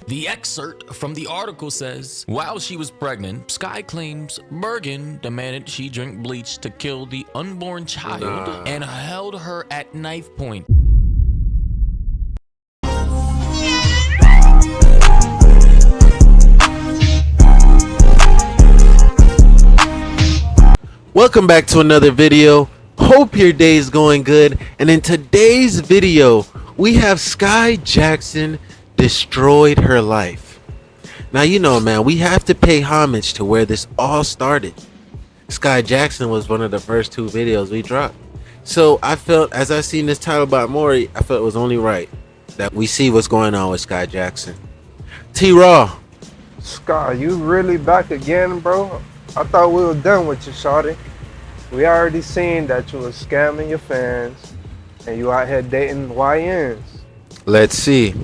The excerpt from the article says, while she was pregnant, Skai claims Bergen demanded she drink bleach to kill the unborn child and held her at knife point. Welcome back to another video. Hope your day is going good. And in today's video, we have Skai Jackson destroyed her life. Now, you know, man, we have to pay homage to where this all started. Skai Jackson was one of the first two videos we dropped. So I felt, as I seen this title about Maury, I felt it was only right that we see what's going on with Skai Jackson. TRaw. Skai, you really back again, bro? I thought we were done with you, shawty. We already seen that you was scamming your fans and you out here dating YNs. Let's see.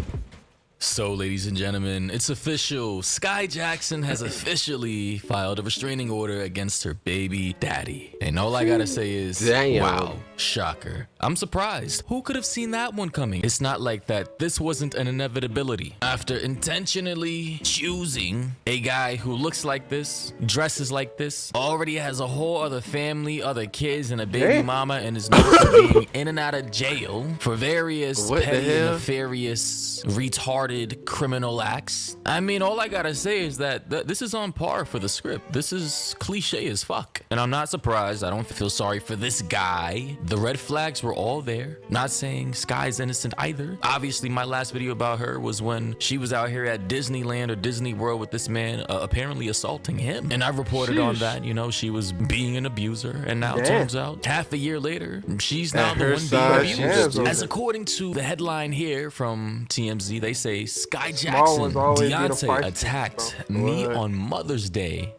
So, ladies and gentlemen, it's official. Skai Jackson has officially filed a restraining order against her baby daddy. And all I gotta say is, wow, shocker. I'm surprised. Who could have seen that one coming? It's not like that. This wasn't an inevitability. After intentionally choosing a guy who looks like this, dresses like this, already has a whole other family, other kids, and a baby mama, and is known for being in and out of jail for various petty, nefarious, retarded criminal acts. I mean, all I gotta say is that this is on par for the script. This is cliche as fuck. And I'm not surprised. I don't feel sorry for this guy. The red flags were all there. Not saying Skai's innocent either. Obviously, my last video about her was when she was out here at Disneyland or Disney World with this man apparently assaulting him. And I reported on that, you know, she was being an abuser. And now it turns out, half a year later, she's now the one being abused. As according to the headline here from TMZ, they say, Skai Jackson, Deontay attacked me on Mother's Day, ...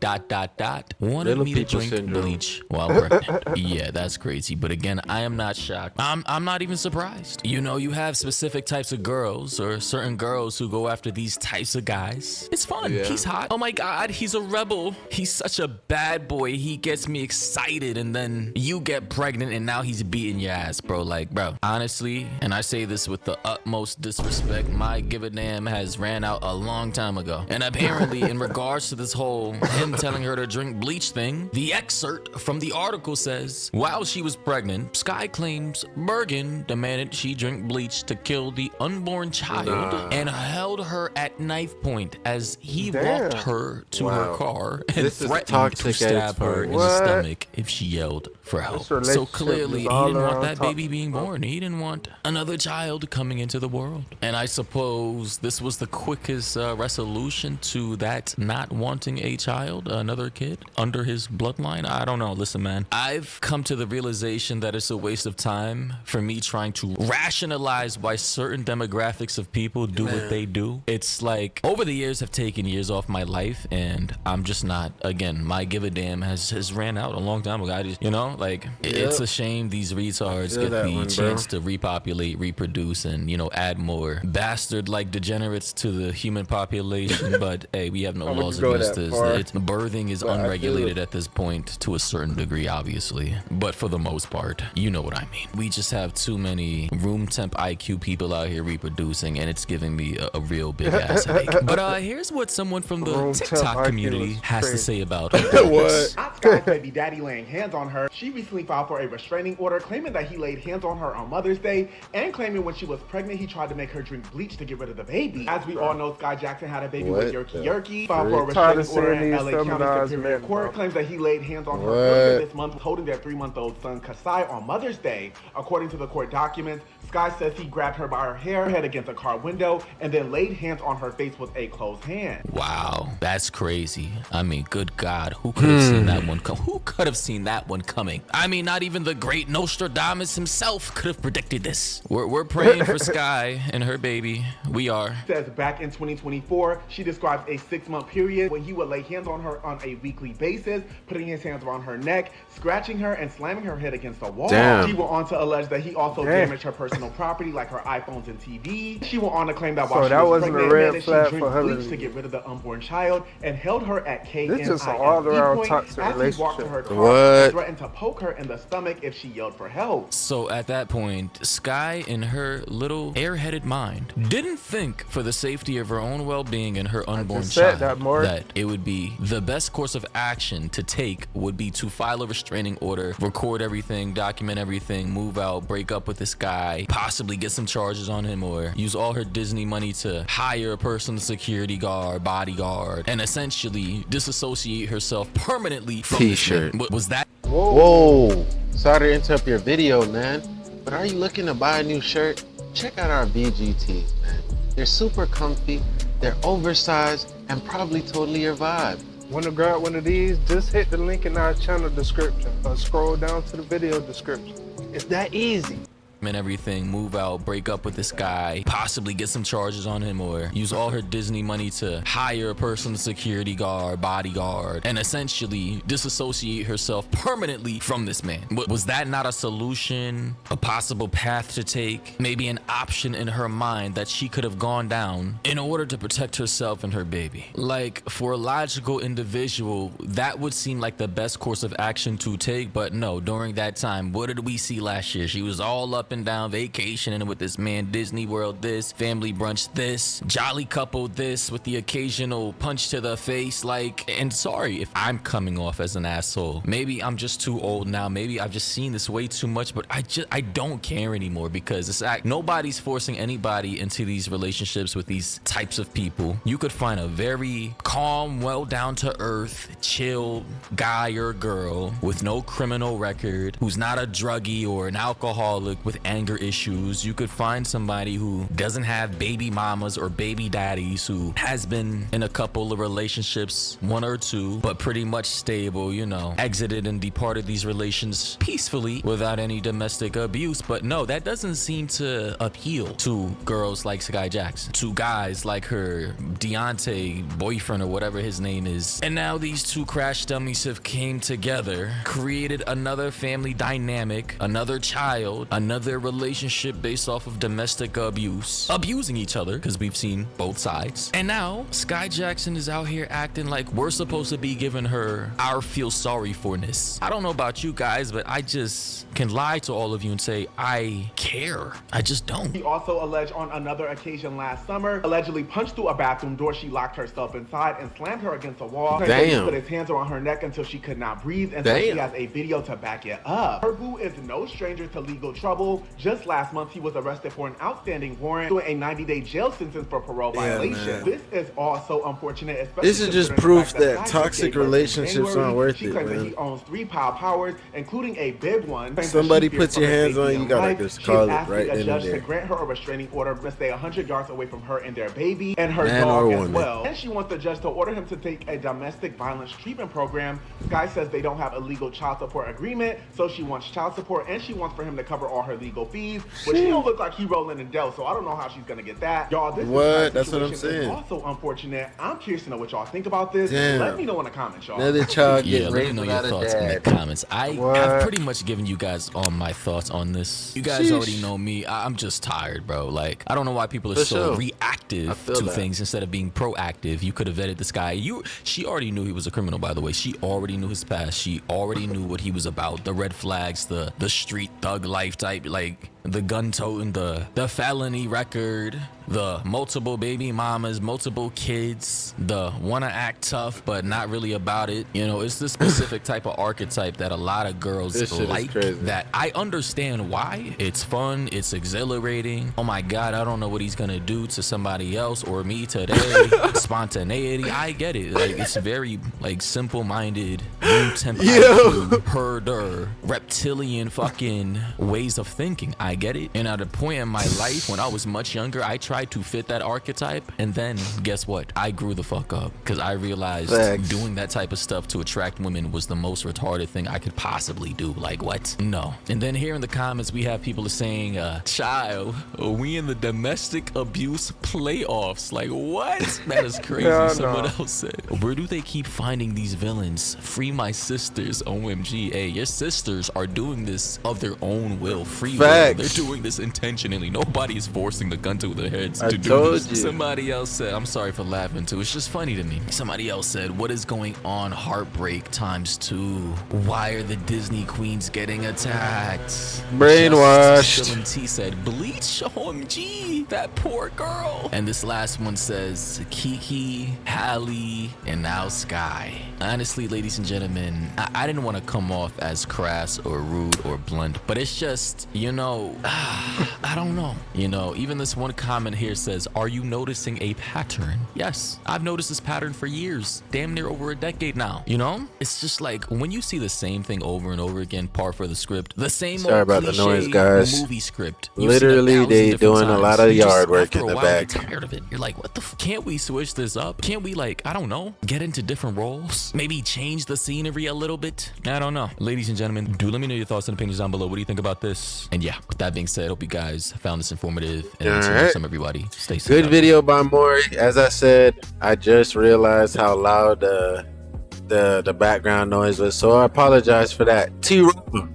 wanted me to drink bleach while pregnant. Yeah, that's crazy. But again, I am not shocked. I'm not even surprised. You know, you have specific types of girls or certain girls who go after these types of guys. It's fun. He's hot. Oh my God, he's a rebel. He's such a bad boy. He gets me excited, and then you get pregnant and now he's beating your ass, bro. Like, bro, honestly, and I say this with the utmost disrespect, my give a damn has ran out a long time ago. And apparently, in regards to this whole him telling her to drink bleach thing, the excerpt from the article says, while she was pregnant, Skai claims Bergen demanded she drink bleach to kill the unborn child and held her at knife point as he walked her to her car and threatened to stab her in the stomach if she yelled for help. So clearly, he didn't want that baby being born. He didn't want another child coming into the world. And I suppose this was the quickest resolution to that not wanting a child, another kid under his bloodline. I don't know. Listen, man, I've come to the realization that it's a waste of time for me trying to rationalize why certain demographics of people do what they do. It's like, over the years have taken years off my life, and I'm just not, again, my give a damn has ran out a long time ago. I just, you know, like, it's a shame these retards get the chance to repopulate, reproduce, and, you know, add more bastard like degenerates to the human population. But hey, we have no laws against this. Birthing is unregulated at this point to a certain degree, obviously, but for the most part, you know what I mean. We just have too many room temp IQ people out here reproducing, and it's giving me a real big ass headache. But here's what someone from the TikTok community has to say about her. What? Skai's baby daddy laying hands on her. She recently filed for a restraining order claiming that he laid hands on her on Mother's Day and claiming when she was pregnant he tried to make her drink bleach to get rid of the baby. As we all know, Skai Jackson had a baby with Yerky. Filed for a restraining order in LA County Superior Court. Claims that he laid hands on her earlier this month, holding their 3-month-old son Kasai on Mother's Day. According to the court documents, Skai says he grabbed her by her hair, head against a car window, and then laid hands on her face with a closed hand. Wow, that's crazy. I mean, good God, who could have seen that one come? Who could have seen that one coming? I mean, not even the great Nostradamus himself could have predicted this. We're praying for Skai and her baby. We are. Says back in 2024, she describes a 6-month period when he would lay hands on her on a weekly basis, putting his hands around her neck, scratching her, and slamming her head against the wall. She went on to allege that he also damaged her personal personal property like her iPhones and TV. She went on to claim that So while she that was wasn't a pregnant, red man, flag she for drank her bleach to to get leave. rid of the unborn child and held her at This is just an all-around point toxic as he walked to her relationship. car What? and threatened to poke her in the stomach if she yelled for help. So at that point, Skai, in her little airheaded mind, didn't think for the safety of her own well-being and her unborn just said child that, Mark. that it would be the best course of action to take would be to file a restraining order, record everything, document everything, move out, break up with this guy, possibly get some charges on him, or use all her Disney money to hire a personal security guard, bodyguard, and essentially disassociate herself permanently from T-shirt. this man. Was that? Whoa. Sorry to interrupt your video, man. But are you looking to buy a new shirt? Check out our VGTs, man. They're super comfy, they're oversized, and probably totally your vibe. Want to grab one of these? Just hit the link in our channel description or scroll down to the video description. It's that easy. And everything, move out, break up with this guy, possibly get some charges on him, or use all her Disney money to hire a personal security guard, bodyguard, and essentially disassociate herself permanently from this man. Was that not a solution, a possible path to take, maybe an option in her mind that she could have gone down in order to protect herself and her baby? Like, for a logical individual, that would seem like the best course of action to take, but no, during that time, what did we see last year? She was all up and down vacationing with this man, Disney World this, family brunch this, jolly couple this, with the occasional punch to the face. Like, and sorry if I'm coming off as an asshole, maybe I'm just too old now, maybe I've just seen this way too much, but I don't care anymore, because it's nobody's forcing anybody into these relationships with these types of people. You could find a very calm, well down to earth, chill guy or girl with no criminal record, who's not a druggie or an alcoholic with anger issues. You could find somebody who doesn't have baby mamas or baby daddies, who has been in a couple of relationships, one or two, but pretty much stable, you know, exited and departed these relations peacefully without any domestic abuse. But no, that doesn't seem to appeal to girls like Skai Jackson, to guys like her Deontay boyfriend or whatever his name is. And now these two crash dummies have came together, created another family dynamic, another child, another relationship based off of domestic abuse, abusing each other, because we've seen both sides. And now Skai Jackson is out here acting like we're supposed to be giving her our feel sorry forness. I don't know about you guys, but I just can lie to all of you and say I care. I just don't. He also alleged on another occasion last summer, allegedly punched through a bathroom door. She locked herself inside and slammed her against a wall. He put his hands around her neck until she could not breathe, and so she has a video to back it up. Her boo is no stranger to legal trouble. Just last month, he was arrested for an outstanding warrant, doing a 90-day jail sentence for parole violation. Man. This is all so unfortunate, especially This is just considering the proof fact that Skai toxic gave birth in relationships January. aren't worth She it, claims that man. he owns 3 Pow Powers, including a big one. Somebody She puts fears your for her hands on safety you, and gotta life. just She's call it asking right a then and judge to there. grant her a restraining order to stay 100 yards away from her and their baby and her Man dog or as woman. well. And she wants the judge to order him to take a domestic violence treatment program. Skai says they don't have a legal child support agreement, so she wants child support, and she wants for him to cover all her legal fees, which he don't look like he rolling in dough, so I don't know how she's gonna get that. Y'all, this What? That's what I'm situation is saying. also unfortunate. I'm curious to know what y'all think about this. Damn. Let me know in the comments, y'all. Another child Yeah, getting let me raised know your without a thoughts in the dad. comments. I What? have pretty much given you guys all my thoughts on this. You guys Sheesh. already know me. I'm just tired, bro. Like, I don't know why people are For so sure. reactive I feel to that. things instead of being proactive. You could have vetted this guy. She already knew he was a criminal, by the way. She already knew his past. She already knew what he was about. The red flags, the street thug life type, like the gun toting, the felony record, the multiple baby mamas, multiple kids, the wanna act tough but not really about it. You know, it's the specific type of archetype that a lot of girls This shit is like, crazy. that I understand why. It's fun, it's exhilarating. Oh my god, I don't know what he's gonna do to somebody else or me today. Spontaneity, I get it. Like, it's very like simple-minded, room temp IQ, herder, reptilian fucking ways of thinking. I get it. And at a point in my life when I was much younger, I tried to fit that archetype, and then guess what? I grew the fuck up because I realized Facts. doing that type of stuff to attract women was the most retarded thing I could possibly do. Like, what? No. And then here in the comments, we have people saying, child, are we in the domestic abuse playoffs? Like, what? That is crazy. Yeah, Someone no. else said, where do they keep finding these villains? Free my sisters. OMG. Hey, your sisters are doing this of their own will. Free will. Facts. They're doing this intentionally. Nobody is forcing the gun to their heads I to do told this. you. Somebody else said, I'm sorry for laughing too. It's just funny to me. Somebody else said, what is going on? Heartbreak ×2. Why are the Disney queens getting attacked? Brainwashed. JStew and T said, Bleach, OMG, that poor girl. And this last one says, Kiki, Hallie, and now Skai. Honestly, ladies and gentlemen, I didn't want to come off as crass or rude or blunt, but it's just, you know, I don't know. You know, even this one comment here says, are you noticing a pattern? Yes, I've noticed this pattern for years, damn near over a decade now. You know, it's just like when you see the same thing over and over again, par for the script, the same Sorry old about the noise, guys. movie script. You've seen Literally, 1,000 they different doing a lot times. of You just, yard work after in a the while, back. get tired of it. You're like, what the can't we switch this up? Can't we, like, I don't know, get into different roles? Maybe change the scenery a little bit? I don't know. Ladies and gentlemen, do let me know your thoughts and opinions down below. What do you think about this? And yeah, with that being said, hope you guys found this informative. And until next time, everybody, stay safe. Good video by Maury. As I said, I just realized how loud the background noise was, so I apologize for that. T-Raw,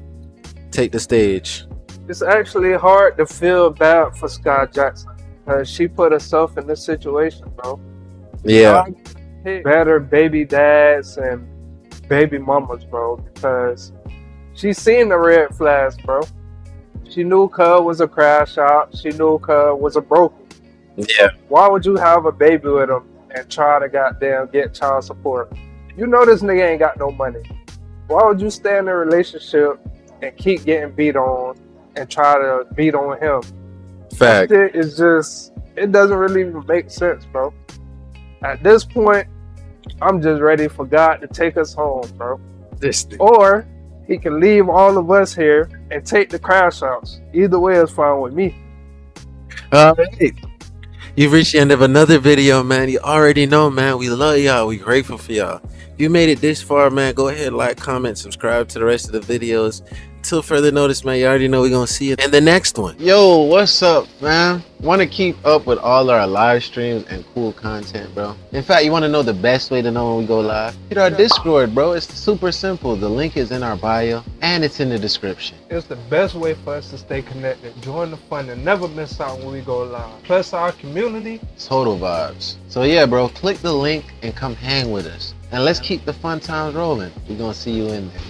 take the stage. It's actually hard to feel bad for Skai Jackson because she put herself in this situation, bro. Yeah. Better baby dads and baby mamas, bro, because she seen the red flags, bro. She knew Cub was a crash out. She knew Cub was a broken. Yeah. Why would you have a baby with him and try to goddamn get child support? You know this nigga ain't got no money. Why would you stay in a relationship and keep getting beat on and try to beat on him? Fact. That shit is just, it doesn't really even make sense, bro. At this point, I'm just ready for God to take us home, bro. This thing. Or he can leave all of us here and take the crash outs. Either way is fine with me. All right. You've reached the end of another video, man. You already know, man. We love y'all. We grateful for y'all. If you made it this far, man, go ahead, like, comment, subscribe to the rest of the videos. Until further notice, man, you already know we're going to see you in the next one. Yo, what's up, man? Want to keep up with all our live streams and cool content, bro? In fact, you want to know the best way to know when we go live? Hit our Discord, bro. It's super simple. The link is in our bio and it's in the description. It's the best way for us to stay connected, join the fun, and never miss out when we go live. Plus our community. Total vibes. So yeah, bro, click the link and come hang with us. And let's keep the fun times rolling. We're going to see you in there.